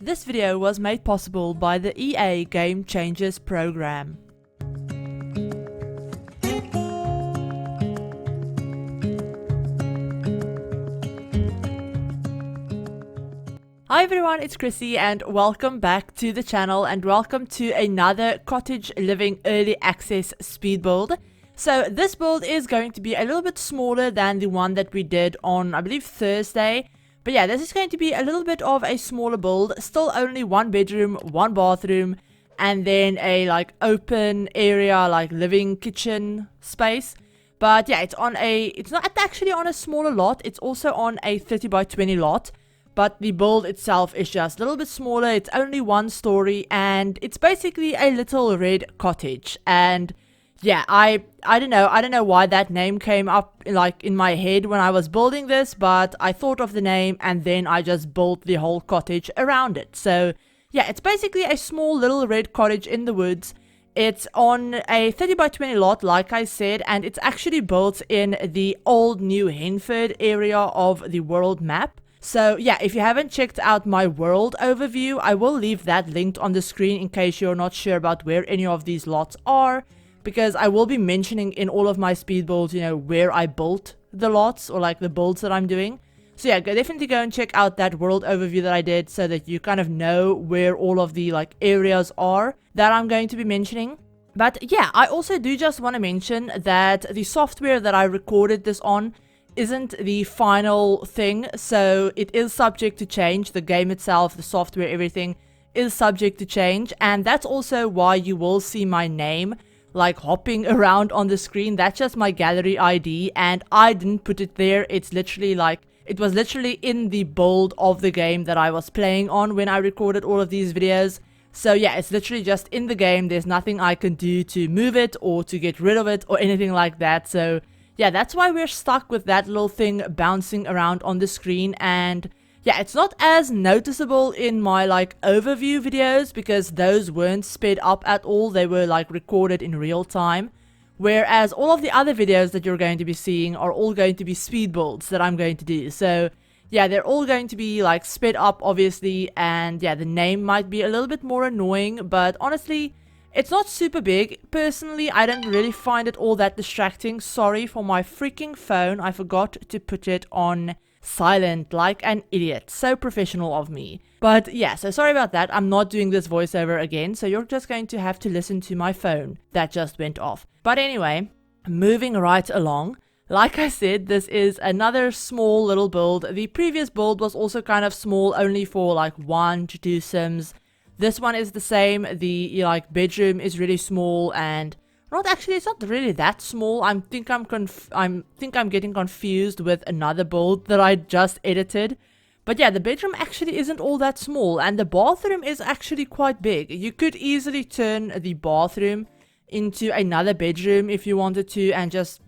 This video was made possible by the EA Game Changers program. Hi everyone, it's Chrissie and welcome back to the channel and welcome to another Cottage Living Early Access speed build. So this build is going to be a little bit smaller than the one that we did on, I believe, Thursday. But yeah, this is going to be a little bit of a smaller build, still only one bedroom, one bathroom, and then a open area, living kitchen space. But yeah, it's not actually on a smaller lot, it's also on a 30 by 20 lot. But the build itself is just a little bit smaller, it's only one story, and it's basically a little red cottage. And yeah, I don't know why that name came up in my head when I was building this, but I thought of the name and then I just built the whole cottage around it. So yeah, it's basically a small little red cottage in the woods. It's on a 30 by 20 lot, like I said, and it's actually built in the Old New Henford area of the world map. So yeah, if you haven't checked out my world overview, I will leave that linked on the screen in case you're not sure about where any of these lots are. Because I will be mentioning in all of my speed builds, where I built the lots or the builds that I'm doing. So yeah, definitely go and check out that world overview that I did so that you kind of know where all of the areas are that I'm going to be mentioning. But yeah, I also do just want to mention that the software that I recorded this on isn't the final thing. So it is subject to change. The game itself, the software, everything is subject to change. And that's also why you will see my name hopping around on the screen. That's just my gallery ID and I didn't put it there. It's literally it was literally in the build of the game that I was playing on when I recorded all of these videos. So yeah, it's literally just in the game. There's nothing I can do to move it or to get rid of it or anything like that. So yeah, that's why we're stuck with that little thing bouncing around on the screen. And yeah, it's not as noticeable in my overview videos because those weren't sped up at all. They were recorded in real time. Whereas all of the other videos that you're going to be seeing are all going to be speed builds that I'm going to do. So yeah, they're all going to be sped up obviously, and yeah, the name might be a little bit more annoying, but honestly, it's not super big. Personally, I don't really find it all that distracting. Sorry for my freaking phone. I forgot to put it on silent like an idiot. So professional of me. But yeah, so sorry about that. I'm not doing this voiceover again, so you're just going to have to listen to my phone that just went off. But anyway, moving right along. Like I said, this is another small little build. The previous build was also kind of small, only for 1 to 2 sims. This one is the same. The bedroom is really small, and it's not really that small. I think I'm getting confused with another build that I just edited. But yeah, the bedroom actually isn't all that small, and the bathroom is actually quite big. You could easily turn the bathroom into another bedroom if you wanted to, and just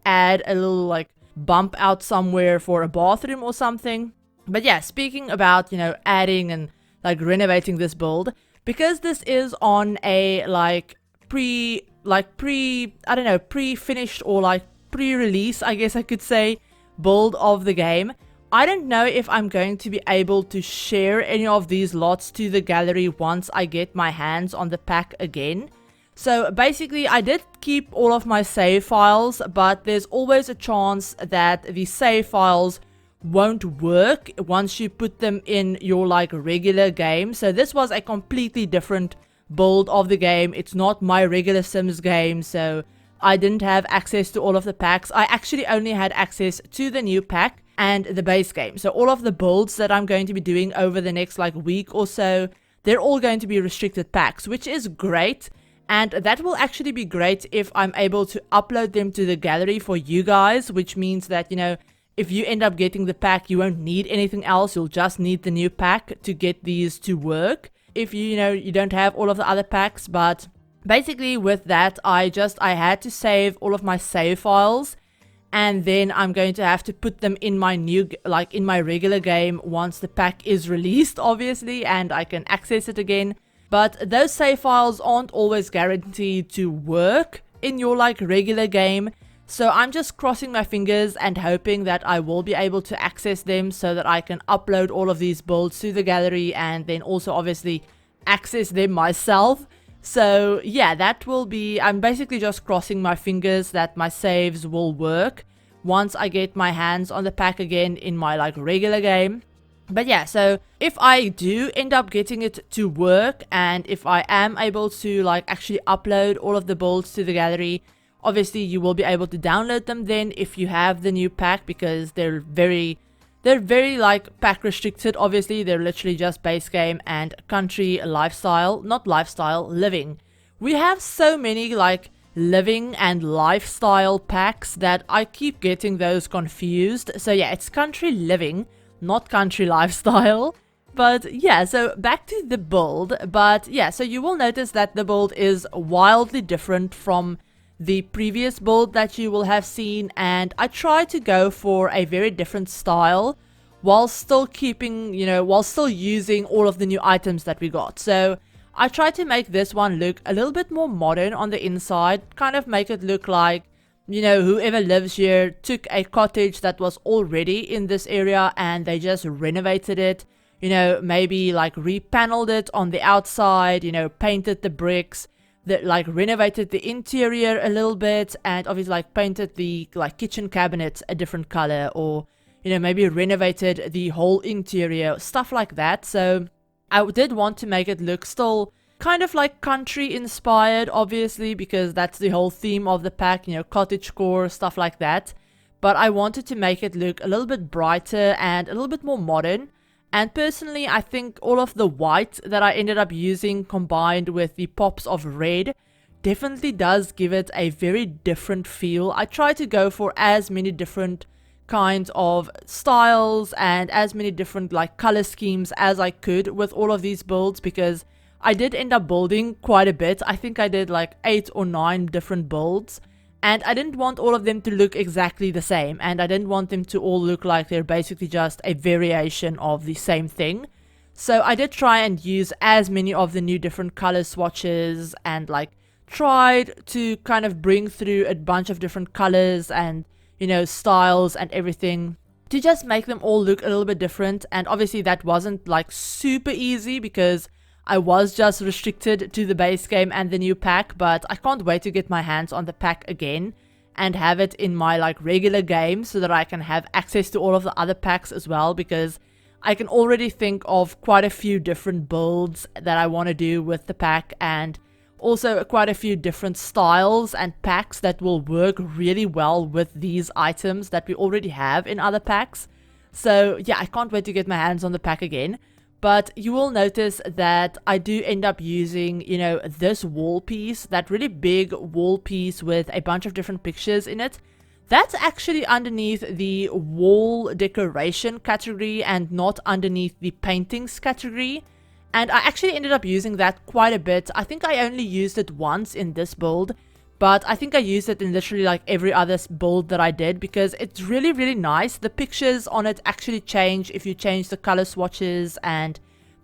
add a little bump out somewhere for a bathroom or something. But yeah, speaking about adding and renovating this build, because this is on a pre-finished or pre-release, I guess I could say, build of the game. I don't know if I'm going to be able to share any of these lots to the gallery once I get my hands on the pack again. So basically, I did keep all of my save files, but there's always a chance that the save files won't work once you put them in your regular game. So this was a completely different build of the game. It's not my regular Sims game, so I didn't have access to all of the packs. I actually only had access to the new pack and the base game. So all of the builds that I'm going to be doing over the next week or so, they're all going to be restricted packs, which is great. And that will actually be great if I'm able to upload them to the gallery for you guys, which means that if you end up getting the pack, you won't need anything else. You'll just need the new pack to get these to work. If you don't have all of the other packs. But basically with that, I had to save all of my save files, and then I'm going to have to put them in my new in my regular game once the pack is released, obviously, and I can access it again. But those save files aren't always guaranteed to work in your regular game. So I'm just crossing my fingers and hoping that I will be able to access them so that I can upload all of these builds to the gallery and then also obviously access them myself. So yeah, that will be, I'm basically just crossing my fingers that my saves will work once I get my hands on the pack again in my like regular game. But yeah, so if I do end up getting it to work and if I am able to like actually upload all of the builds to the gallery, obviously you will be able to download them then if you have the new pack, because they're very like pack restricted. Obviously they're literally just base game and country lifestyle, not lifestyle, living. We have so many like living and lifestyle packs that I keep getting those confused. So yeah, it's country living, not country lifestyle. But yeah, so back to the build. But yeah, so you will notice that the build is wildly different from the previous build that you will have seen, and I try to go for a very different style while still keeping, while still using all of the new items that we got. So I try to make this one look a little bit more modern on the inside, kind of make it look like, whoever lives here took a cottage that was already in this area and they just renovated it, maybe like repaneled it on the outside, painted the bricks, that like renovated the interior a little bit, and obviously like painted the like kitchen cabinets a different color, or maybe renovated the whole interior, stuff like that. So I did want to make it look still kind of like country inspired, obviously, because that's the whole theme of the pack, cottage core, stuff like that. But I wanted to make it look a little bit brighter and a little bit more modern. And personally, I think all of the white that I ended up using combined with the pops of red definitely does give it a very different feel. I try to go for as many different kinds of styles and as many different like color schemes as I could with all of these builds, because I did end up building quite a bit. I think I did like 8 or 9 different builds. And I didn't want all of them to look exactly the same, and I didn't want them to all look like they're basically just a variation of the same thing. So I did try and use as many of the new different color swatches and like tried to kind of bring through a bunch of different colors and, styles and everything to just make them all look a little bit different. And obviously that wasn't like super easy because I was just restricted to the base game and the new pack, but I can't wait to get my hands on the pack again and have it in my like regular game so that I can have access to all of the other packs as well, because I can already think of quite a few different builds that I want to do with the pack, and also quite a few different styles and packs that will work really well with these items that we already have in other packs. So yeah, I can't wait to get my hands on the pack again. But you will notice that I do end up using, this wall piece, that really big wall piece with a bunch of different pictures in it. That's actually underneath the wall decoration category and not underneath the paintings category. And I actually ended up using that quite a bit. I think I only used it once in this build, but I think I used it in literally like every other build that I did, because it's really, really nice. The pictures on it actually change if you change the color swatches, and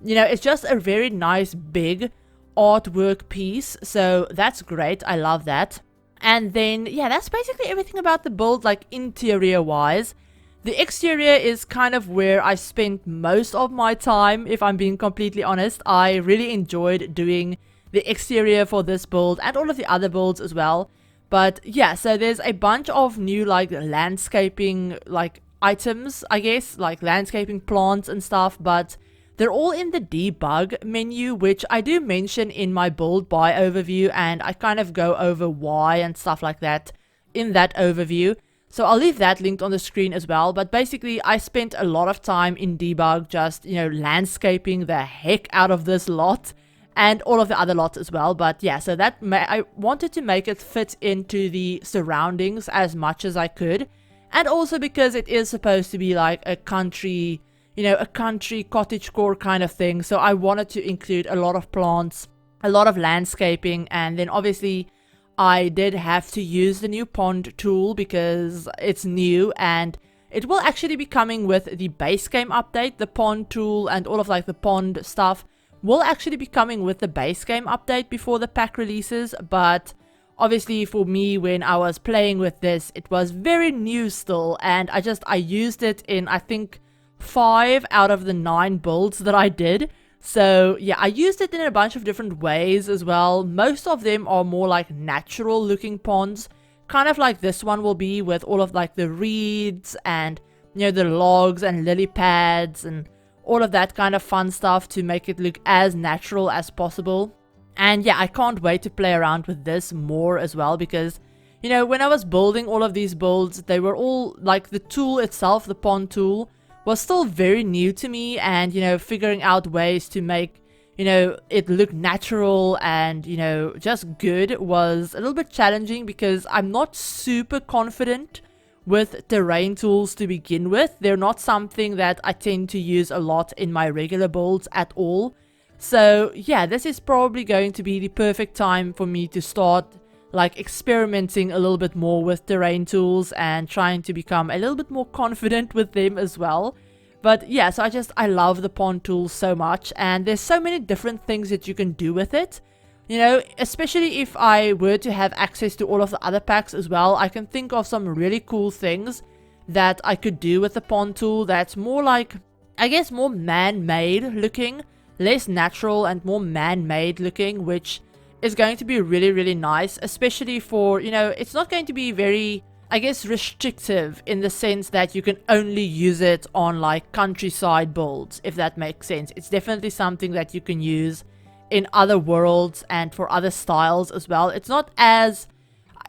it's just a very nice big artwork piece. So that's great. I love that. And then yeah, that's basically everything about the build, like interior wise. The exterior is kind of where I spent most of my time, if I'm being completely honest. I really enjoyed doing the exterior for this build and all of the other builds as well. But yeah, so there's a bunch of new like landscaping like items, I guess, like landscaping plants and stuff, but they're all in the debug menu, which I do mention in my build buy overview, and I kind of go over why and stuff like that in that overview. So I'll leave that linked on the screen as well. But basically I spent a lot of time in debug just, landscaping the heck out of this lot and all of the other lots as well. But yeah, so that I wanted to make it fit into the surroundings as much as I could. And also because it is supposed to be like a country, a country cottagecore kind of thing. So I wanted to include a lot of plants, a lot of landscaping, and then obviously I did have to use the new pond tool because it's new, and it will actually be coming with the base game update. The pond tool and all of like the pond stuff will actually be coming with the base game update before the pack releases, but obviously for me, when I was playing with this, it was very new still, and I used it in, I think, 5 out of the 9 builds that I did. So yeah, I used it in a bunch of different ways as well. Most of them are more like natural looking ponds, kind of like this one will be, with all of like the reeds and, you know, the logs and lily pads and all of that kind of fun stuff to make it look as natural as possible. And yeah, I can't wait to play around with this more as well, because, you know, when I was building all of these builds, they were all like, the tool itself, the pond tool, was still very new to me, and, you know, figuring out ways to make, you know, it look natural and, you know, just good was a little bit challenging, because I'm not super confident with terrain tools to begin with. They're not something that I tend to use a lot in my regular builds at all. So yeah, this is probably going to be the perfect time for me to start like experimenting a little bit more with terrain tools and trying to become a little bit more confident with them as well. But yeah, so I love the pond tool so much, and there's so many different things that you can do with it. You know, especially if I were to have access to all of the other packs as well, I can think of some really cool things that I could do with the pond tool that's more like, I guess, more man-made looking, less natural and more man-made looking, which is going to be really, really nice, especially for, you know, it's not going to be very, I guess, restrictive in the sense that you can only use it on like countryside builds, if that makes sense. It's definitely something that you can use in other worlds and for other styles as well. It's not as,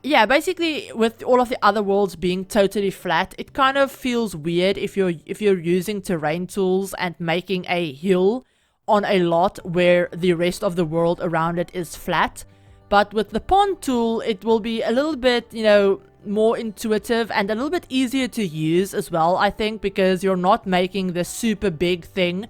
yeah, basically with all of the other worlds being totally flat, it kind of feels weird if you're using terrain tools and making a hill on a lot where the rest of the world around it is flat. But with the pond tool, it will be a little bit, you know, more intuitive and a little bit easier to use as well, I think, because you're not making this super big thing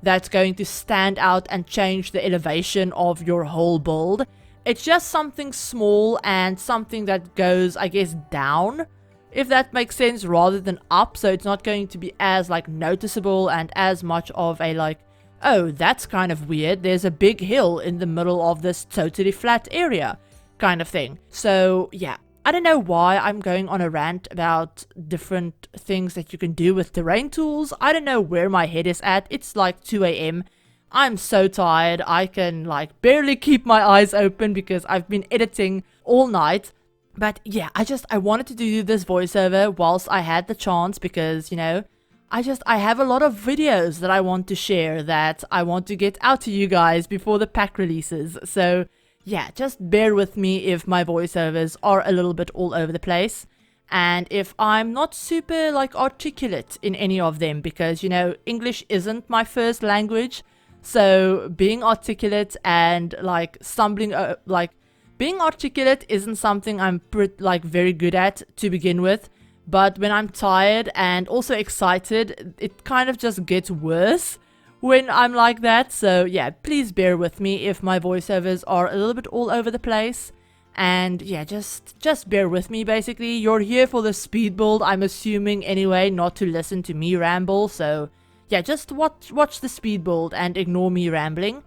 that's going to stand out and change the elevation of your whole build. It's just something small and something that goes, I guess, down, if that makes sense, rather than up. So it's not going to be as like noticeable and as much of a like, oh, that's kind of weird, there's a big hill in the middle of this totally flat area kind of thing. So yeah, I don't know why I'm going on a rant about different things that you can do with terrain tools. I don't know where my head is at. It's like 2 a.m. I'm so tired. I can like barely keep my eyes open because I've been editing all night. But yeah, I wanted to do this voiceover whilst I had the chance, because, you know, I have a lot of videos that I want to share that I want to get out to you guys before the pack releases. So yeah, just bear with me if my voiceovers are a little bit all over the place, and if I'm not super like articulate in any of them, because, you know, English isn't my first language. So being articulate and like stumbling, like being articulate isn't something I'm very good at to begin with. But when I'm tired and also excited, it kind of just gets worse when I'm like that. So yeah, please bear with me if my voiceovers are a little bit all over the place. And yeah, just bear with me basically. You're here for the speed build, I'm assuming anyway, not to listen to me ramble. So yeah, just watch the speed build and ignore me rambling.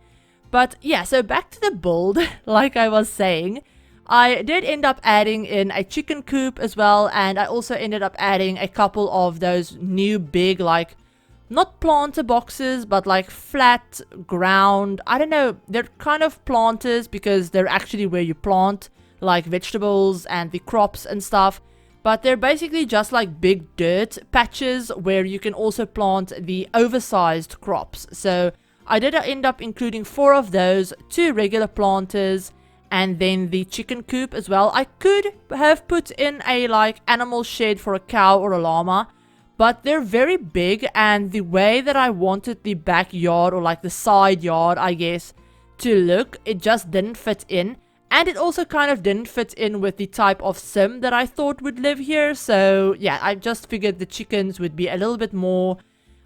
But yeah, so back to the build, like I was saying, I did end up adding in a chicken coop as well, and I also ended up adding a couple of those new big, like, not planter boxes, but like flat ground, I don't know, they're kind of planters because they're actually where you plant like vegetables and the crops and stuff, but they're basically just like big dirt patches where you can also plant the oversized crops. So I did end up including 4 of those, 2 regular planters, and then the chicken coop as well. I could have put in a like animal shed for a cow or a llama, but they're very big, and the way that I wanted the backyard, or like the side yard, I guess, to look, it just didn't fit in. And it also kind of didn't fit in with the type of sim that I thought would live here. So yeah, I just figured the chickens would be a little bit more,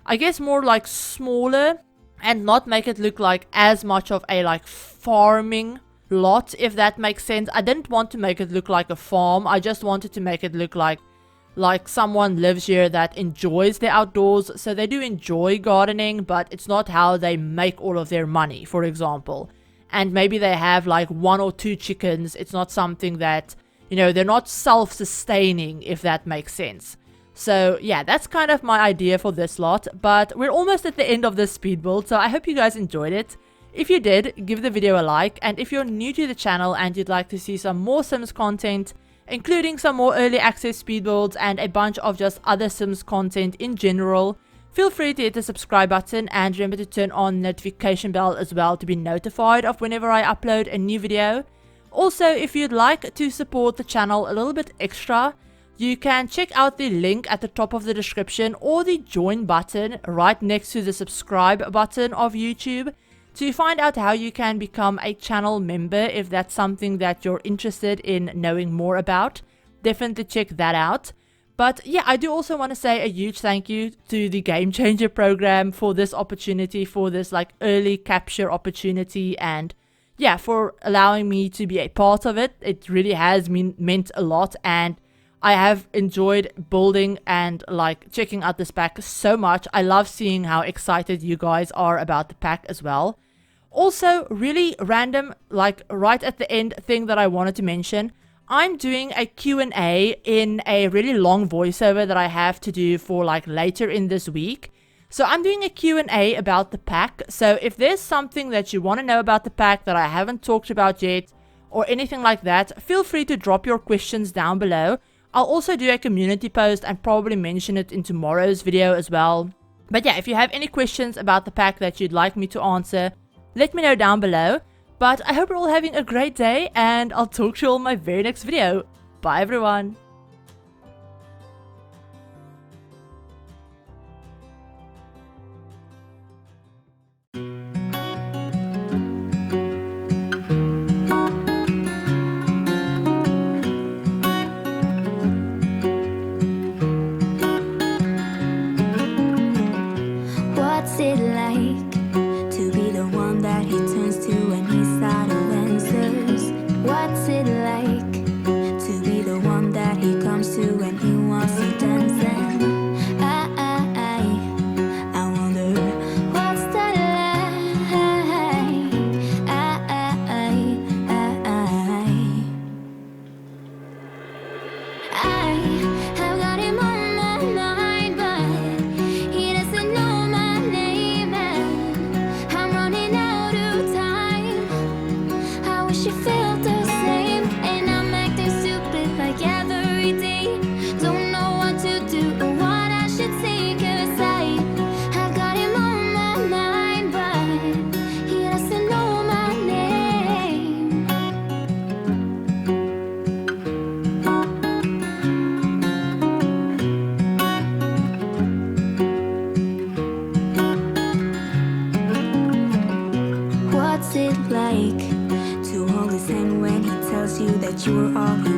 I guess, more like smaller, and not make it look like as much of a like farming lot, if that makes sense. I didn't want to make it look like a farm. I just wanted to make it look like someone lives here that enjoys the outdoors. So they do enjoy gardening, but it's not how they make all of their money, for example. and maybe they have like 1 or 2 chickens. It's not something that, you know, they're not self-sustaining, if that makes sense. So yeah, that's kind of my idea for this lot, but we're almost at the end of this speed build, so I hope you guys enjoyed it. If you did, give the video a like, and if you're new to the channel and you'd like to see some more Sims content, including some more early access speed builds and a bunch of just other Sims content in general, feel free to hit the subscribe button and remember to turn on the notification bell as well to be notified of whenever I upload a new video. Also, if you'd like to support the channel a little bit extra, you can check out the link at the top of the description or the join button right next to the subscribe button of YouTube to find out how you can become a channel member if that's something that you're interested in knowing more about. Definitely check that out. But yeah, I do also want to say a huge thank you to the Game Changer program for this opportunity, for this like early capture opportunity, and yeah, for allowing me to be a part of it. It really has meant a lot, and I have enjoyed building and like checking out this pack so much. I love seeing how excited you guys are about the pack as well. Also, really random, like right at the end thing that I wanted to mention, I'm doing a Q&A in a really long voiceover that I have to do for like later in this week. So I'm doing a Q&A about the pack. So if there's something that you want to know about the pack that I haven't talked about yet or anything like that, feel free to drop your questions down below. I'll also do a community post and probably mention it in tomorrow's video as well. But yeah, if you have any questions about the pack that you'd like me to answer, let me know down below. But I hope you're all having a great day, and I'll talk to you all in my very next video. Bye everyone! What's it like to be the one that he turns to when he's out of answers? What's it like to be the one that he comes to when he wants to dance? And I wonder what's that like? I have got him on my mind, but he doesn't know my name, and I'm running out of time. I wish you felt the same, and I'm acting stupid like every day. Don't know what to do or what I should say, 'cause I've got him on my mind, but he doesn't know my name. What's it like to hold his hand when he tells you that you were all he